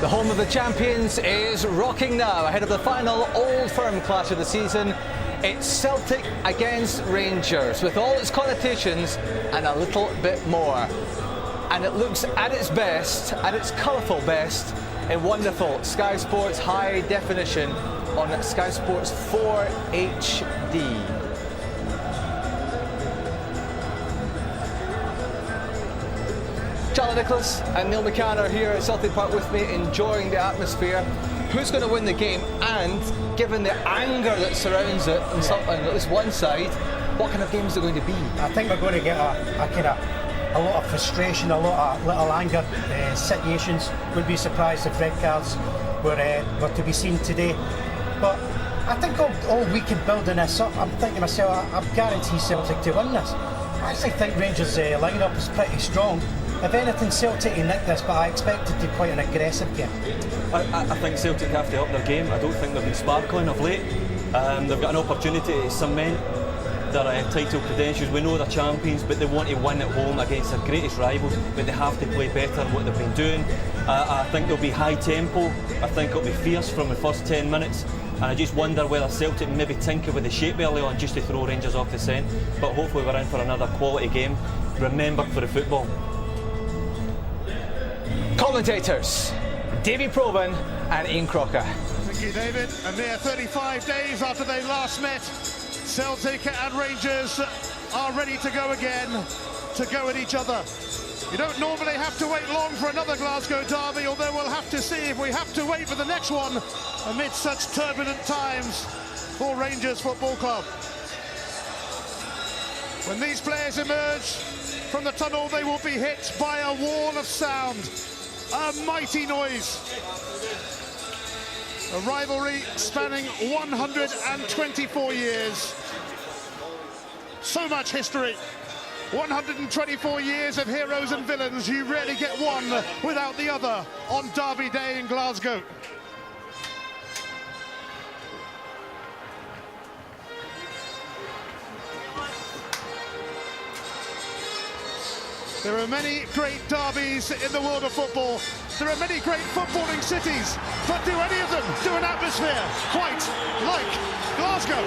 The home of the champions is rocking now ahead of the final Old Firm clash of the season. It's Celtic against Rangers with all its connotations and a little bit more. And it looks at its best, at its colourful best, in wonderful Sky Sports high definition on Sky Sports 4 HD. Charlie Nicholas and Neil McCann are here at Celtic Park with me, enjoying the atmosphere. Who's going to win the game? And given the anger that surrounds it on at least one side, what kind of game is it going to be? I think we're going to get a lot of frustration, a lot of little anger situations. Would be surprised if red cards were to be seen today. But I think all we can building this up, I'm thinking to myself, I guarantee Celtic to win this. I actually think Rangers' line-up is pretty strong. If anything, Celtic will nick this, but I expect it to be quite an aggressive game. I think Celtic have to up their game. I don't think they've been sparkling of late. They've got an opportunity to cement their title credentials. We know they're champions, but they want to win at home against their greatest rivals, but they have to play better than what they've been doing. I think there'll be high tempo. I think it'll be fierce from the first 10 minutes. And I just wonder whether Celtic maybe tinker with the shape early on just to throw Rangers off the scent. But hopefully we're in for another quality game, remembered for the football. Commentators, Davy Probyn and Ian Crocker. Thank you, David. A mere 35 days after they last met, Celtic and Rangers are ready to go again, to go at each other. You don't normally have to wait long for another Glasgow derby, although we'll have to see if we have to wait for the next one amid such turbulent times for Rangers Football Club. When these players emerge from the tunnel, they will be hit by a wall of sound. A mighty noise. A rivalry spanning 124 years. So much history. 124 years of heroes and villains. You rarely get one without the other on Derby Day in Glasgow. There are many great derbies in the world of football. There are many great footballing cities, but do any of them do an atmosphere quite like Glasgow?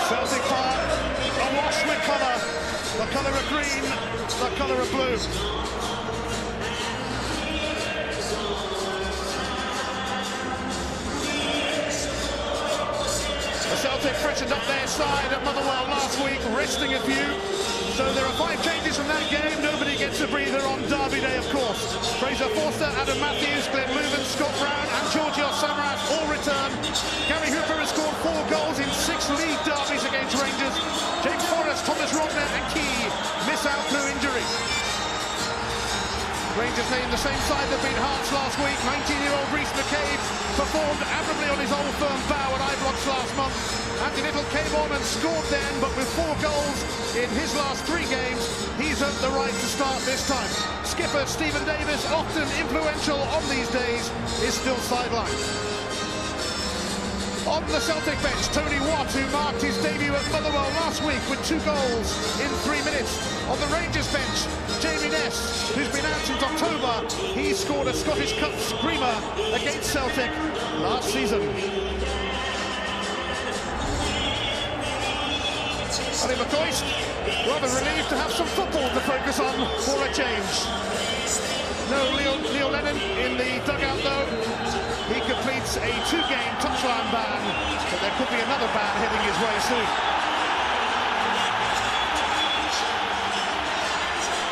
Celtic Park, awash with colour, the colour of green, the colour of blue. The Celtic freshened up their side at Motherwell last week, resting a few. So there are 5 changes from that game. Nobody gets a breather on Derby Day, of course. Fraser Forster, Adam Matthews, Glenn Luven, Scott Brown and Georgios Samaras all return. Gary Hooper has scored 4 goals in 6 league derbies against Rangers. Jake Forrest, Thomas Rodner and Key miss out through injury. Rangers named the same side that beat Hearts last week. 19-year-old Rhys McCabe performed admirably on his Old Firm bow at Ibrox last month. Andy Little came on and scored then, but with 4 goals in his last 3 games, he's earned the right to start this time. Skipper Stephen Davis, often influential on these days, is still sidelined. On the Celtic bench, Tony Watt, who marked his debut at Motherwell last week with 2 goals in 3 minutes. On the Rangers bench, Jamie Ness, who's been out since October. He scored a Scottish Cup screamer against Celtic last season. Harry McCoist, rather relieved to have some football to focus on for a change. No Leo Lennon in the dugout though. He completes a 2-game touchline ban, but there could be another ban heading his way soon.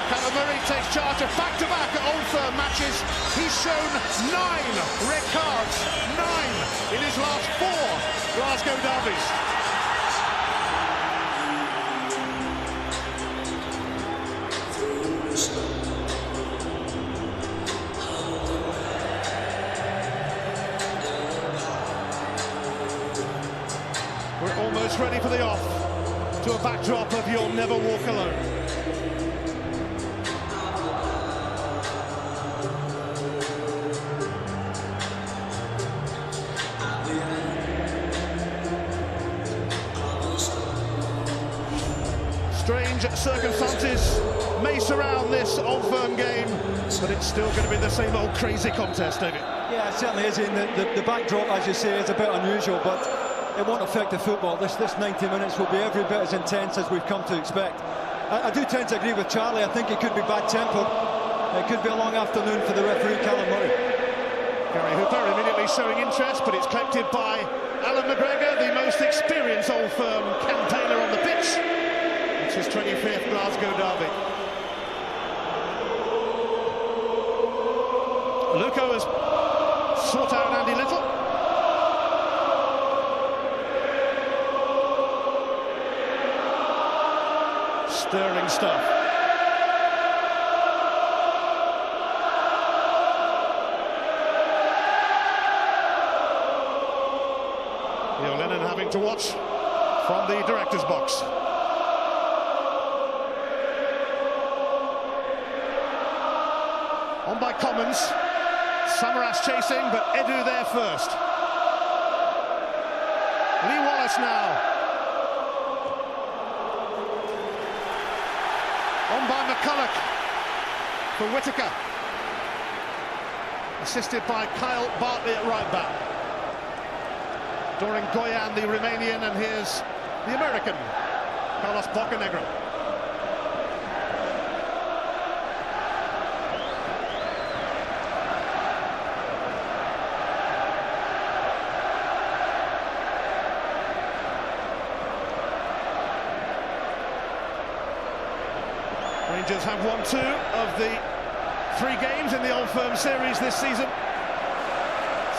Callum Murray takes charge of back-to-back at Old Firm matches. He's shown 9 red cards, 9 in his last 4 Glasgow derbies. We're almost ready for the off, to a backdrop of You'll Never Walk Alone. Strange circumstances may surround this Old Firm game, but it's still going to be the same old crazy contest, David. Yeah, it certainly is. The backdrop, as you say, is a bit unusual, but it won't affect the football. This 90 minutes will be every bit as intense as we've come to expect. I do tend to agree with Charlie. I think it could be bad-tempered. It could be a long afternoon for the referee, Callum Murray. Gary Hooper immediately showing interest, but it's collected by Alan McGregor, the most experienced Old Firm campaigner on the pitch. It's his 25th Glasgow derby. Luco has sought out Andy Little. Sterling stuff. Neil Lennon having to watch from the director's box. On by Commons. Samaras chasing, but Edu there first. Lee Wallace now. On by McCulloch for Whittaker. Assisted by Kyle Bartley at right back. Doran Goyan, the Romanian, and here's the American, Carlos Bocanegra. Rangers have won 2 of the 3 games in the Old Firm series this season.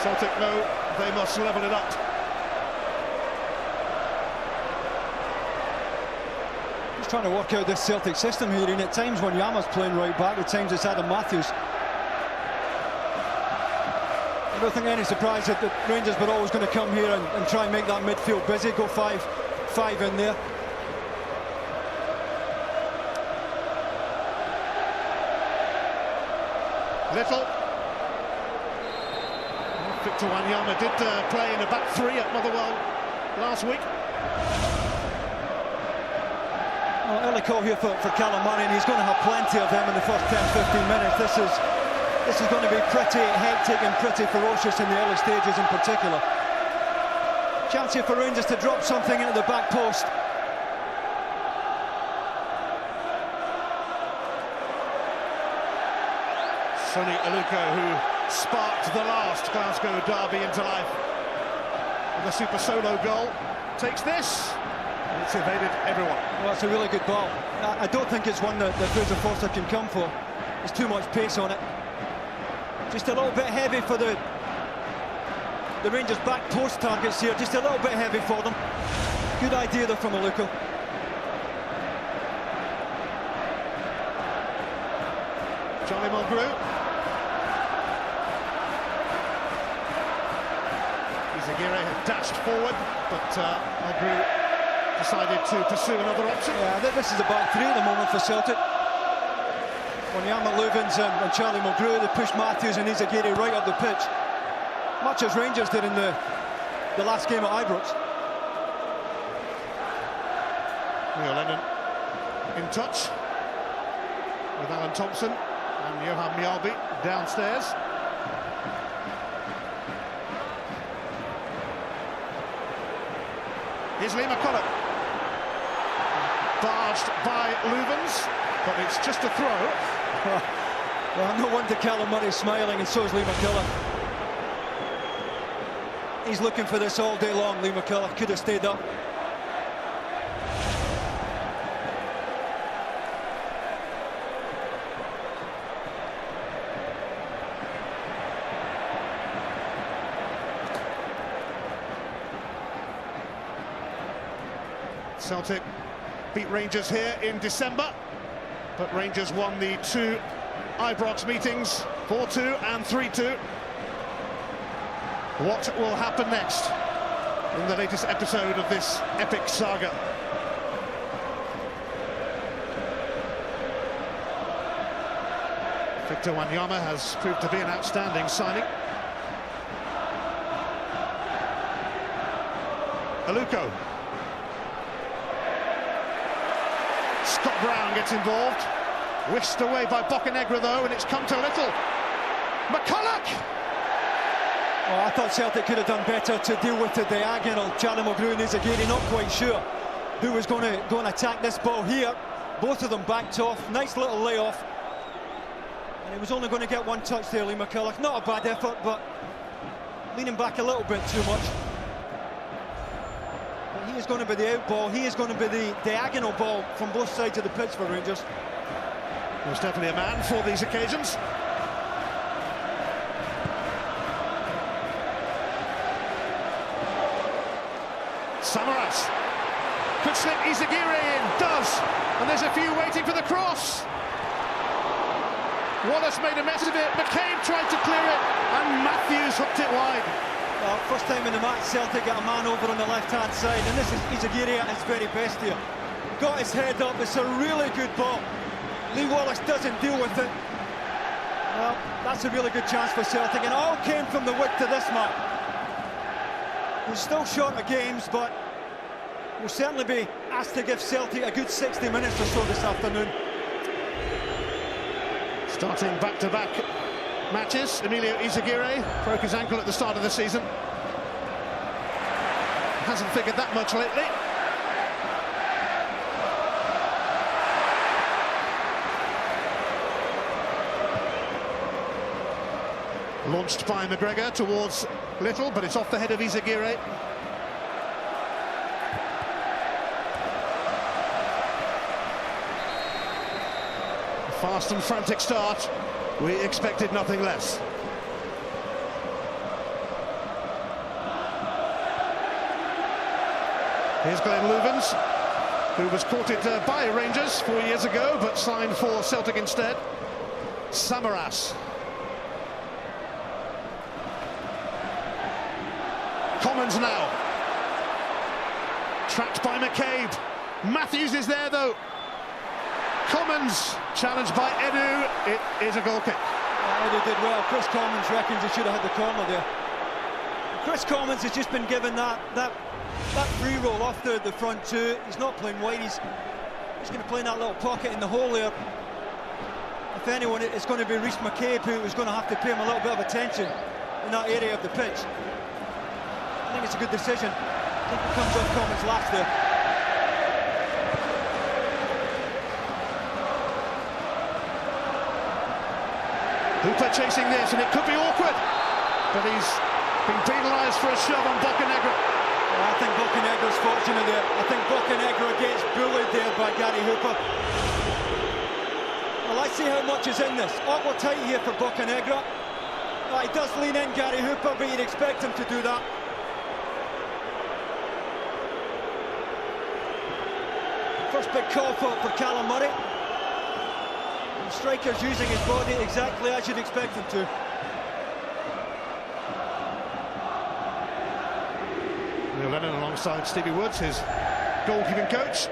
Celtic know they must level it up. He's trying to work out this Celtic system here, and at times when Yama's playing right back, at times it's Adam Matthews. I don't think any surprise that the Rangers were always going to come here and try and make that midfield busy, go five in there. Little. Victor Wanyama did play in a back 3 at Motherwell last week. Well, early call here for Callum Murray, and he's going to have plenty of them in the first 10-15 minutes. This is going to be pretty hectic and pretty ferocious in the early stages in particular. Chance here for Rangers to drop something into the back post. Sonny Aluko, who sparked the last Glasgow derby into life with a super solo goal, takes this. It's evaded everyone. Well, it's a really good ball. I don't think it's one that Fraser Forster can come for. There's too much pace on it. Just a little bit heavy for the Rangers back post targets here. Just a little bit heavy for them. Good idea though from Aluko. Charlie Mulgrew. Izagirre had dashed forward, but Mulgrew decided to pursue another option. Yeah, this is a back 3 at the moment for Celtic. Wanyama, Loovens and Charlie Mulgrew, they pushed Matthews and Izagirre right up the pitch, much as Rangers did in the last game at Ibrox. Neil Lennon in touch with Alan Thompson and Johan Mjällby downstairs. Here's Lee McCulloch. Barged by Loovens, but it's just a throw. Well, no wonder Callum Murray's smiling, and so is Lee McCulloch. He's looking for this all day long. Lee McCulloch could have stayed up. Celtic beat Rangers here in December, but Rangers won the 2 Ibrox meetings, 4-2 and 3-2. What will happen next? in the latest episode of this epic saga. Victor Wanyama has proved to be an outstanding signing. Aluko. Scott Brown gets involved. Whisked away by Bocanegra though, and it's come to little. McCulloch! Oh, I thought Celtic could have done better to deal with the diagonal. Charlie Mulgrew and Izagiri not quite sure who was going to go and attack this ball here. Both of them backed off. Nice little layoff. And he was only going to get one touch there, Lee McCulloch. Not a bad effort, but leaning back a little bit too much. But he is going to be the out ball. He is going to be the diagonal ball from both sides of the pitch for Rangers. He was definitely a man for these occasions. Samaras could slip Izagiri in, does, and there's a few waiting for the cross. Wallace made a mess of it, McCabe tried to clear it, and Matthews hooked it wide. Well, first time in the match, Celtic got a man over on the left-hand side, and this is Izagiri at his very best here. Got his head up, it's a really good ball. Lee Wallace doesn't deal with it. Well, that's a really good chance for Celtic, and it all came from the width of this man. We're still short of games, but we'll certainly be asked to give Celtic a good 60 minutes or so this afternoon. Starting back-to-back matches, Emilio Izagiri broke his ankle at the start of the season. Hasn't figured that much lately. Launched by McGregor towards Little, but it's off the head of Izagiri. A fast and frantic start. We expected nothing less. Here's Glenn Loovens, who was courted by Rangers 4 years ago, but signed for Celtic instead. Samaras. Commons now. Tracked by McCabe. Matthews is there though. Commons challenged by Edu. It is a goal kick. Edu did well. Chris Commons reckons he should have had the corner there. Chris Commons has just been given that free roll off the front two. He's not playing wide. He's going to play in that little pocket in the hole there. If anyone, it's going to be Rhys McCabe who is going to have to pay him a little bit of attention in that area of the pitch. I think it's a good decision. I think it comes off Commons' last there. Hooper chasing this, and it could be awkward, but he's been penalised for a shove on Bocanegra. Well, I think Bocanegra's fortunate there. I think Bocanegra gets bullied there by Gary Hooper. Well, let's see how much is in this. Awkward tight here for Bocanegra. Well, he does lean in, Gary Hooper, but you'd expect him to do that. First big call for Callum Murray. The striker's using his body exactly as you'd expect him to. Neil Lennon alongside Stevie Woods, his goalkeeping coach.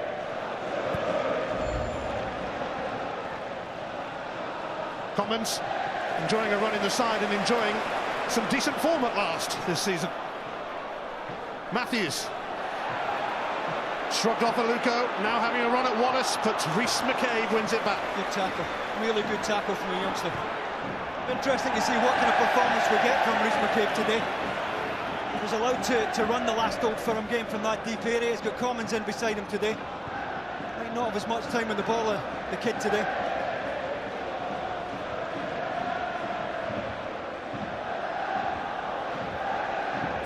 Commons enjoying a run in the side and enjoying some decent form at last this season. Matthews. Shrugged off Aluko, now having a run at Wallace, but Rhys McCabe wins it back. Good tackle, really good tackle from the youngster. Interesting to see what kind of performance we get from Rhys McCabe today. He was allowed to run the last Old Firm game from that deep area. He's got Commons in beside him today. Might not have as much time with the ball, the kid today.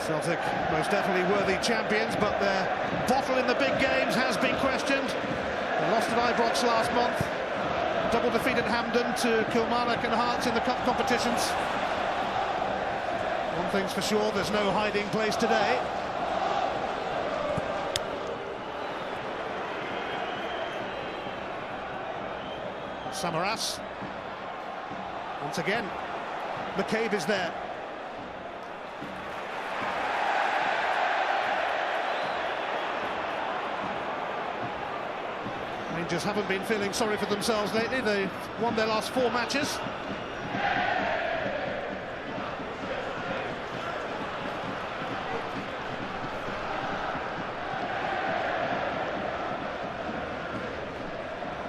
Celtic most definitely worthy champions, but their bottle in the big games has been questioned. They lost at Ibrox last month, double defeat at Hampden to Kilmarnock and Hearts in the cup competitions. One thing's for sure, there's no hiding place today. Samaras. Once again, McCabe is there. Rangers haven't been feeling sorry for themselves lately. They've won their last 4 matches.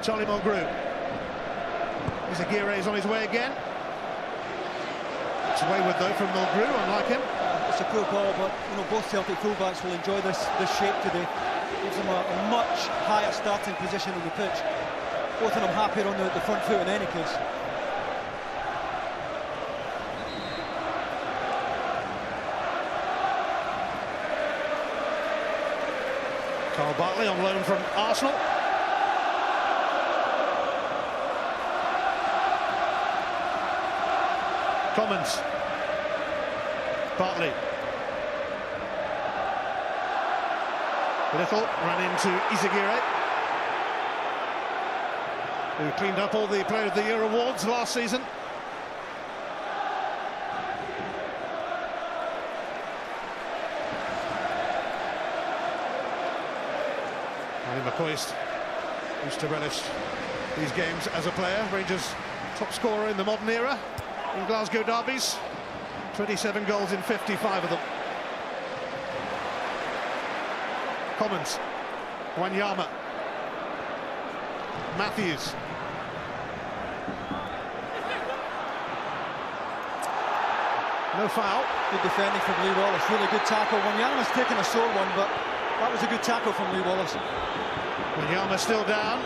Charlie Mulgrew. Izaguirre is on his way again. It's wayward though from Mulgrew, unlike him. It's a poor ball, but you know, both Celtic fullbacks will enjoy this shape today. Gives them a much higher starting position on the pitch. Both of them happier on the front foot in any case. Carl Bartley on loan from Arsenal. Commons. Bartley. Little ran into Izaguirre, who cleaned up all the Player of the Year awards last season. Ali McCoist used to relish these games as a player. Rangers' top scorer in the modern era in Glasgow derbies. 27 goals in 55 of them. Commons, Wanyama, Matthews. No foul. Good defending from Lee Wallace, really good tackle. Wanyama's taken a sore one, but that was a good tackle from Lee Wallace. Wanyama still down.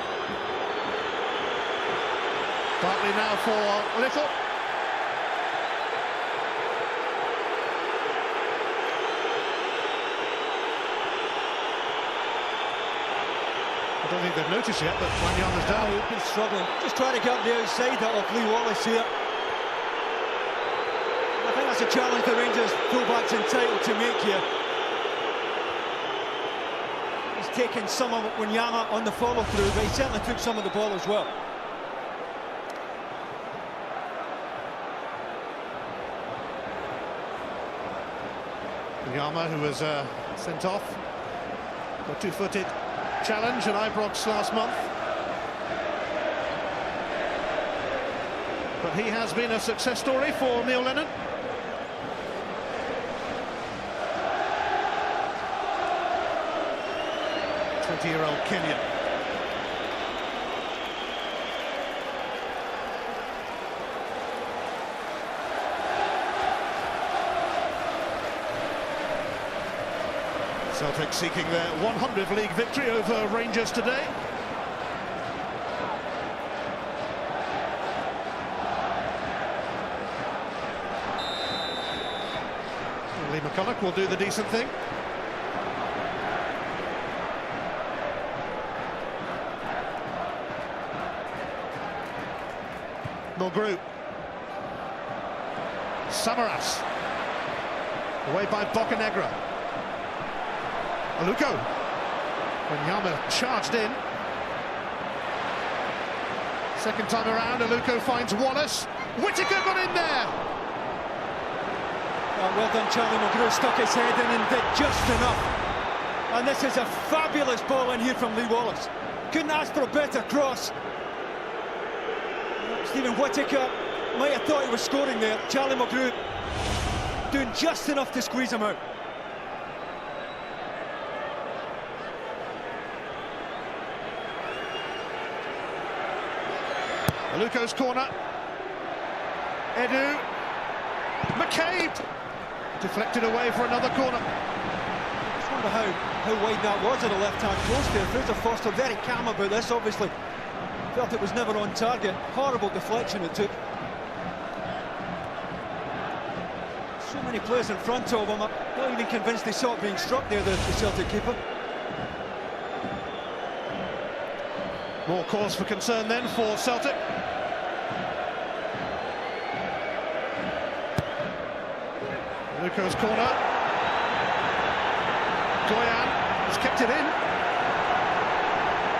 Bartley now for Little. I don't think they've noticed yet, but Wanyama's down. He's been struggling. Just trying to get the outside of Lee Wallace here. I think that's a challenge the Rangers fullback's entitled to make here. He's taken some of Wanyama on the follow-through, but he certainly took some of the ball as well. Wanyama, who was sent off for a two-footed challenge at Ibrox last month. But he has been a success story for Neil Lennon. Year-old Kenyan. Celtic seeking their 100th league victory over Rangers today. Lee McCulloch will do the decent thing. Mulgrew. Samaras. Away by Bocanegra. Aluko. Wanyama charged in. Second time around, Aluko finds Wallace. Whittaker got in there. Well done, Charlie Mulgrew. Stuck his head in and did just enough. And this is a fabulous ball in here from Lee Wallace. Couldn't ask for a better cross. Stephen Whittaker might have thought he was scoring there. Charlie Mulgrew doing just enough to squeeze him out. Aluko's corner. Edu. McCabe. Deflected away for another corner. I just wonder how wide that was at the left-hand post there. Fraser Forster very calm about this, obviously. Felt it was never on target. Horrible deflection it took. So many players in front of him. I'm not even convinced they saw it being struck there, the Celtic keeper. More cause for concern then for Celtic. Luko's corner. Doyan has kept it in.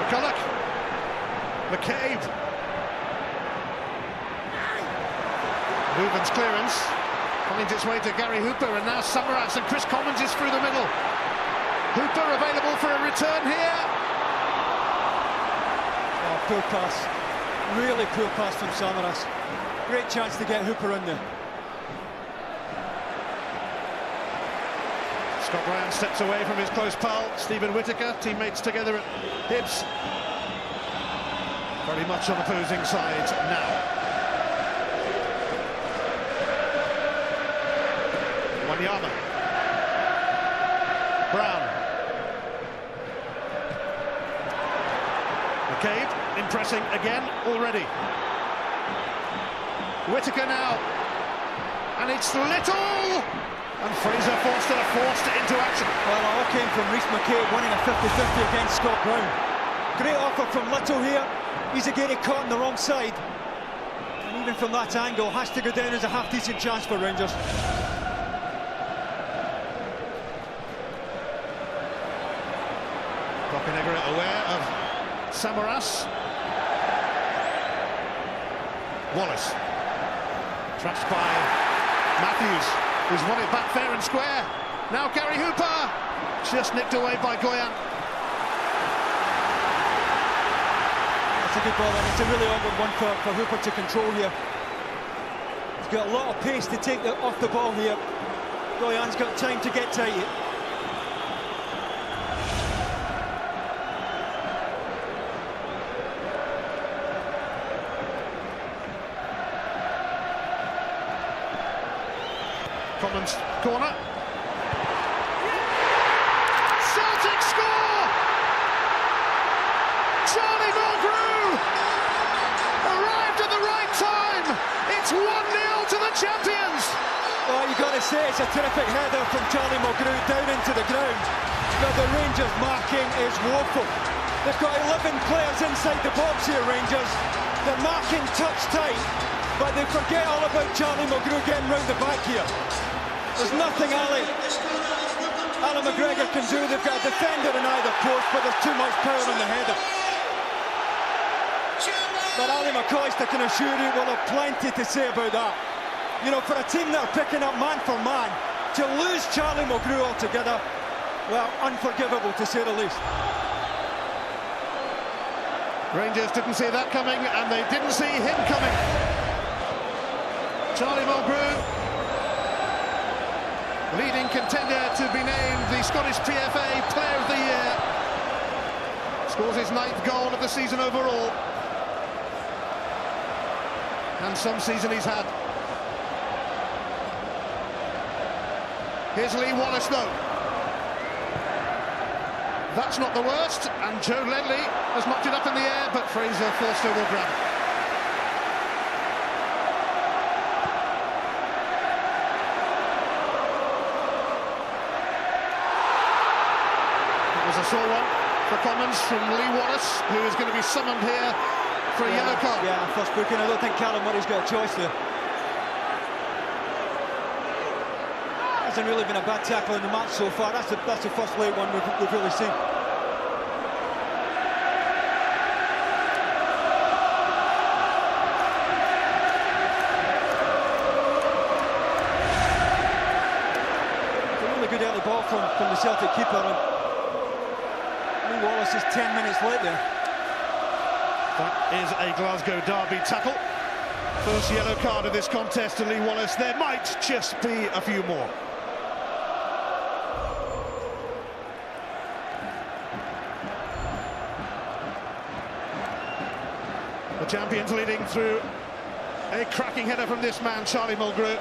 McCulloch. McCabe. Hooven's clearance finds its way to Gary Hooper, and now Samaras and Chris Commons is through the middle. Hooper available for a return here. poor pass. Really poor pass from Samaras. Great chance to get Hooper in there. Scott Ryan steps away from his close pal, Stephen Whittaker, teammates together at Hibs. Very much on opposing sides now. Wanyama. Brown. McCabe impressing again already. Whittaker now. And it's Little! And Fraser Forster forced into action. Well, it all came from Rhys McCabe winning a 50-50 against Scott Brown. Great offer from Little here. He's again caught on the wrong side. And even from that angle, has to go down as a half-decent chance for Rangers. Bocanegra aware of Samaras. Wallace. Trashed by Matthews, who's won it back fair and square. Now Gary Hooper, just nicked away by Goyan. That's a good ball, and it's a really awkward one for Hooper to control here. He's got a lot of pace to take off the ball here. Goyan's got time to get tight. Commons corner. Celtic score! Charlie Mulgrew arrived at the right time. It's 1-0 to the champions. Well, you've got to say it's a terrific header from Charlie Mulgrew down into the ground. But the Rangers marking is woeful. They've got 11 players inside the box here, Rangers. They're marking touch tight, but they forget all about Charlie Mulgrew getting round the back here. There's nothing Alan McGregor can do. They've got a defender in either post, but there's too much power on the header. But Ali McCoyster can assure you will have plenty to say about that. You know, for a team that are picking up man for man, to lose Charlie Mulgrew altogether, well, unforgivable to say the least. Rangers didn't see that coming, and they didn't see him coming. Charlie Mulgrew, leading contender to be named the Scottish PFA Player of the Year. Scores his 9th goal of the season overall. And some season he's had. Here's Lee Wallace though. That's not the worst, and Joe Ledley has knocked it up in the air, but Fraser Forster will grab it. A sore one for Commons from Lee Wallace, who is going to be summoned here for a yellow card. Yeah, first booking. I don't think Callum Murray's got a choice there. Hasn't really been a bad tackle in the match so far. That's the first late one we've really seen. It's a really good early ball from the Celtic keeper. Wallace is 10 minutes late there. That is a Glasgow derby tackle. First yellow card of this contest to Lee Wallace. There might just be a few more. The champions leading through a cracking header from this man, Charlie Mulgrew.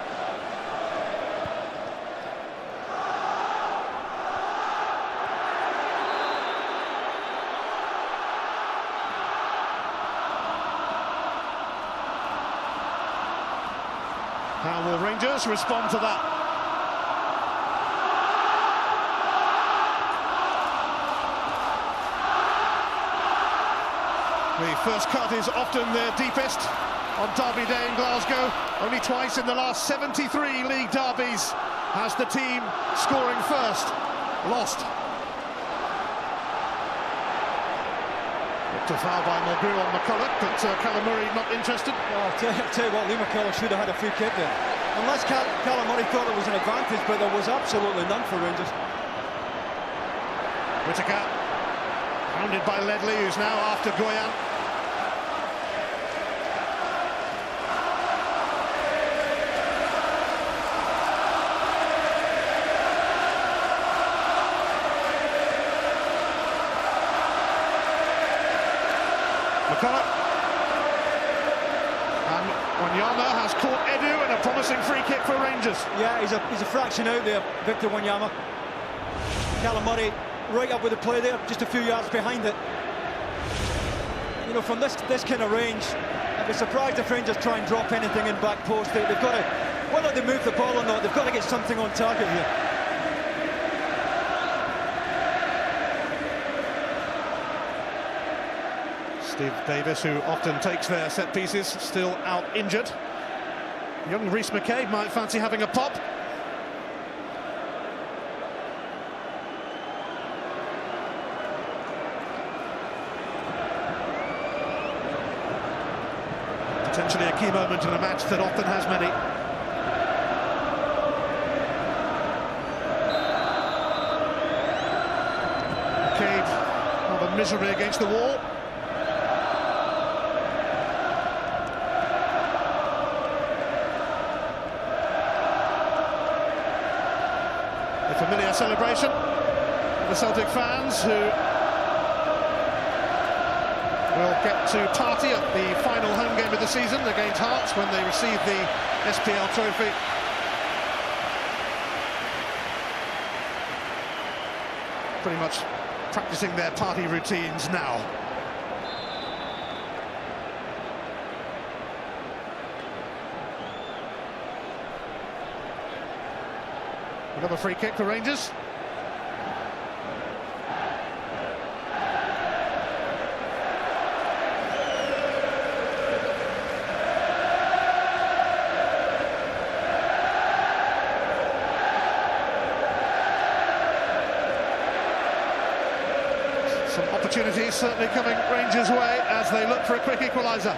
How will Rangers respond to that? The first cut is often their deepest on Derby Day in Glasgow. Only twice in the last 73 league derbies has the team scoring first lost. To foul by Mulgrew on McCulloch, but Callum Murray not interested. Well, I'll tell you what, Lee McCulloch should have had a free kick there. Unless Callum Murray thought it was an advantage, but there was absolutely none for Rangers. Whittaker, hounded by Ledley, who's now after Goyan. McCulloch. And Wanyama has caught Edu and a promising free kick for Rangers. Yeah, he's a fraction out there, Victor Wanyama. Callum Murray right up with the play there, just a few yards behind it. You know, from this kind of range, I'd be surprised if Rangers try and drop anything in back post. They've got to, whether they move the ball or not, they've got to get something on target here. Steve Davis, who often takes their set pieces, still out injured. Young Rhys McCabe might fancy having a pop. Potentially a key moment in a match that often has many. McCabe, rather misery against the wall. A familiar celebration for the Celtic fans who will get to party at the final home game of the season against Hearts when they receive the SPL trophy. Pretty much practicing their party routines now. Another free kick for Rangers. Some opportunities certainly coming Rangers' way as they look for a quick equaliser.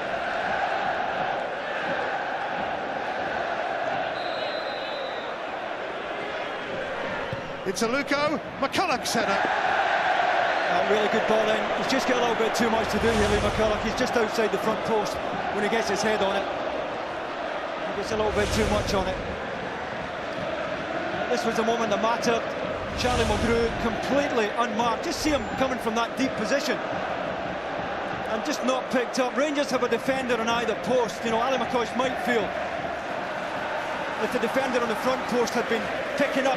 It's a McCulloch's header. Really good ball in. He's just got a little bit too much to do here, Lee McCulloch. He's just outside the front post when he gets his head on it. He gets a little bit too much on it. This was the moment that mattered. Charlie Mulgrew completely unmarked. Just see him coming from that deep position and just not picked up. Rangers have a defender on either post. You know, Ali McCosh might feel if the defender on the front post had been picking up